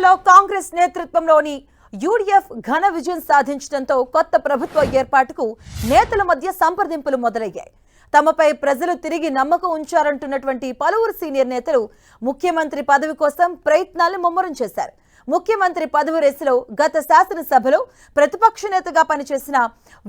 ఏపీలో కాంగ్రెస్ నేతృత్వంలోని యూడీఎఫ్ ఘన విజయం సాధించడంతో కొత్త ప్రభుత్వ ఏర్పాటుకు నేతల మధ్య సంప్రదింపులు మొదలయ్యాయి. తమపై ప్రజలు తిరిగి నమ్మకం ఉంచారంటున్నటువంటి పలువురు సీనియర్ నేతలు ముఖ్యమంత్రి పదవి కోసం ప్రయత్నాలను ముమ్మరం చేశారు. ముఖ్యమంత్రి పదవి రేసులో గత శాసనసభలో ప్రతిపక్ష నేతగా పనిచేసిన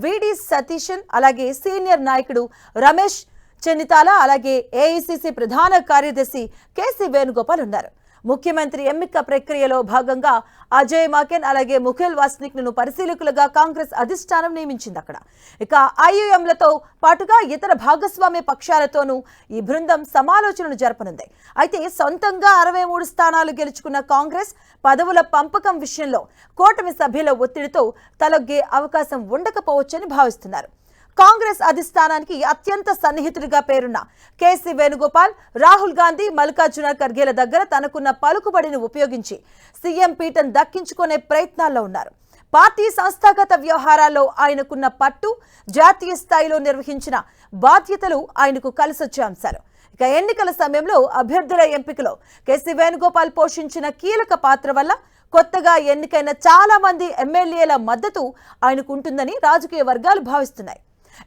విడి సతీశన్, అలాగే సీనియర్ నాయకుడు రమేష్ చెన్నితాల, అలాగే ఏఐసీసీ ప్రధాన కార్యదర్శి కేసీ వేణుగోపాల్ ఉన్నారు. ముఖ్యమంత్రి ఎన్నిక ప్రక్రియలో భాగంగా అజయ్ మాకెన్, అలాగే ముఖేల్ వాస్నిక్లను పరిశీలకులుగా కాంగ్రెస్ అధిష్టానం నియమించింది. అక్కడ ఇక ఐయుఎంలతో పాటుగా ఇతర భాగస్వామ్య పక్షాలతోనూ ఈ బృందం సమాలోచనలు జరపనుంది. అయితే సొంతంగా 63 స్థానాలు గెలుచుకున్న కాంగ్రెస్ పదవుల పంపకం విషయంలో కూటమి సభ్యుల ఒత్తిడితో తలొగ్గే అవకాశం ఉండకపోవచ్చని భావిస్తున్నారు. కాంగ్రెస్ అధిష్టానానికి అత్యంత సన్నిహితుడిగా పేరున్న కేసీ వేణుగోపాల్ రాహుల్ గాంధీ, మల్లికార్జున ఖర్గేల దగ్గర తనకున్న పలుకుబడిని ఉపయోగించి సీఎం పీఠం దక్కించుకునే ప్రయత్నాల్లో ఉన్నారు. పార్టీ సంస్థాగత వ్యవహారాల్లో ఆయనకున్న పట్టు, జాతీయ స్థాయిలో నిర్వహించిన బాధ్యతలు ఆయనకు కలిసొచ్చే అంశాలు. ఇక ఎన్నికల సమయంలో అభ్యర్థుల ఎంపికలో కేసీ వేణుగోపాల్ పోషించిన కీలక పాత్ర వల్ల కొత్తగా ఎన్నికైన చాలా మంది ఎమ్మెల్యేల మద్దతు ఆయనకు ఉంటుందని రాజకీయ వర్గాలు భావిస్తున్నాయి.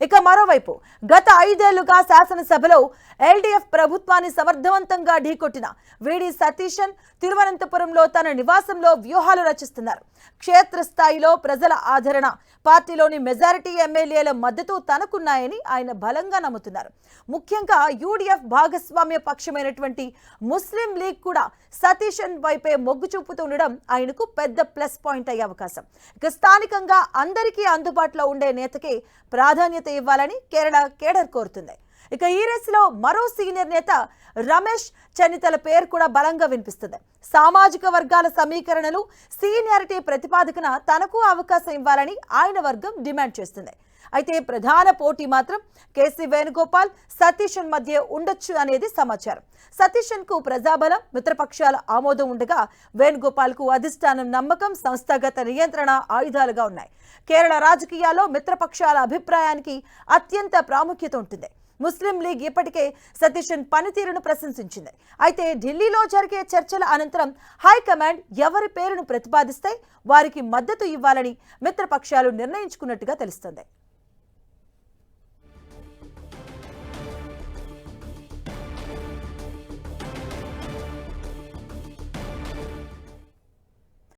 ఇక మరోవైపు గత 5 ఏళ్లుగా శాసనసభలో ఎల్డీఎఫ్ ప్రభుత్వాన్ని సమర్థవంతంగా ఢీకొట్టిన విడి సతీశన్ తిరువనంతపురంలో తన నివాసంలో వ్యూహాలు రచిస్తున్నారు. క్షేత్రస్థాయిలో ప్రజల ఆదరణ, పార్టీలోని మెజారిటీ ఎమ్మెల్యేల మద్దతు తనకున్నాయని ఆయన బలంగా నమ్ముతున్నారు. ముఖ్యంగా యూడీఎఫ్ భాగస్వామ్య పక్షమైనటువంటి ముస్లిం లీగ్ కూడా సతీశన్ వైపే మొగ్గు చూపుతుండడం ఆయనకు పెద్ద ప్లస్ పాయింట్ అయ్యే అవకాశం. ఇక స్థానికంగా అందరికీ అందుబాటులో ఉండే నేతకే ప్రాధాన్యత ఇవ్వాలని కేరళ కేడర్ కోరుతుంది. ఇక ఈ రేసులో మరో సీనియర్ నేత రమేష్ చెన్నితల పేరు కూడా బలంగా వినిపిస్తుంది. సామాజిక వర్గాల సమీకరణలు, సీనియారిటీ ప్రతిపాదకన తనకు అవకాశం ఇవ్వాలని ఆయన వర్గం డిమాండ్ చేస్తుంది. అయితే ప్రధాన పోటీ మాత్రం కేసీ వేణుగోపాల్, సతీశన్ మధ్య ఉండొచ్చు అనేది సమాచారం. సతీశన్ కు ప్రజాబలం, మిత్రపక్షాల ఆమోదం ఉండగా వేణుగోపాల్ కు అధిష్టానం నమ్మకం, సంస్థాగత నియంత్రణ ఆయుధాలుగా ఉన్నాయి. కేరళ రాజకీయాల్లో మిత్రపక్షాల అభిప్రాయానికి అత్యంత ప్రాముఖ్యత ఉంటుంది. ముస్లిం లీగ్ ఇప్పటికే సతీశన్ పనితీరును ప్రశంసించింది. అయితే ఢిల్లీలో జరిగే చర్చల అనంతరం హైకమాండ్ ఎవరి పేరును ప్రతిపాదిస్తే వారికి మద్దతు ఇవ్వాలని మిత్రపక్షాలు నిర్ణయించుకున్నట్టుగా తెలుస్తోంది.